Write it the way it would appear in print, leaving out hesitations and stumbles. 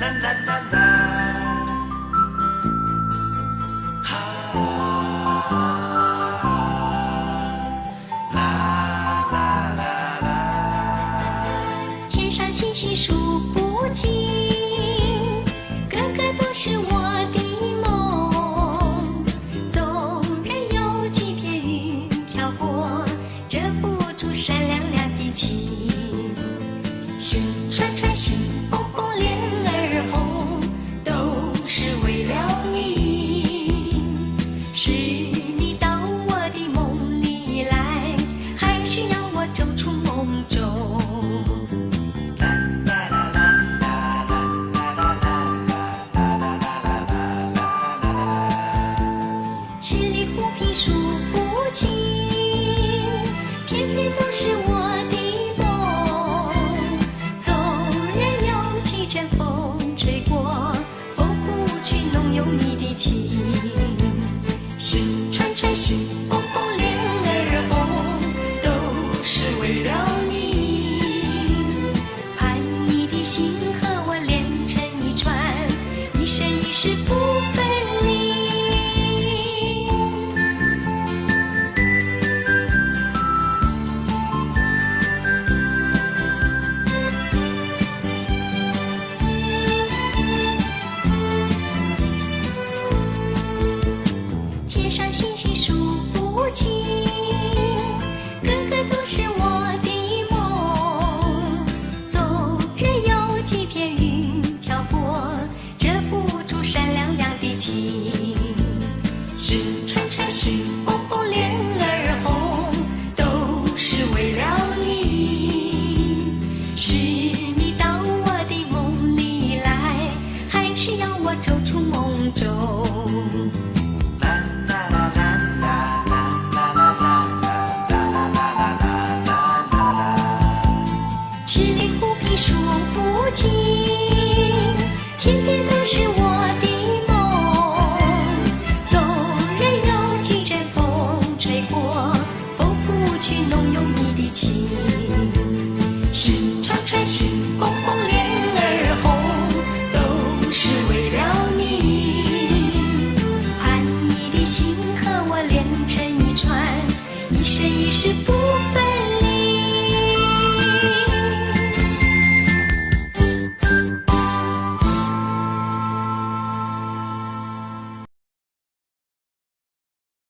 啦啦啦，天上星星数不尽，个个都是我的梦。纵然有几片云飘过，遮不住闪亮亮的情。心串串，心蹦蹦，脸儿红，都是为了你。是你到我的梦里来，还是要我走出梦中？十里湖萍数不尽，片片都是我的梦。纵然有几阵风吹过，拂不去浓有你的情。心串串，心蹦蹦，脸儿红，都是为了你。盼你的心和我连成一串，一生一世不分离。天上星星数不尽，个个都是我的梦。纵然有几片云飘过，遮不住闪亮亮的情。心串串，心蹦蹦，脸儿红，都是为了你。是你到我的梦里来，还是要我走出梦中？十里湖萍数不尽，天边都是我的梦。纵然有几阵风吹过，拂不去浓有你的情。心串串，心蹦蹦，脸儿红，都是为了你。盼你的心和我连成一串，一生一世不分离。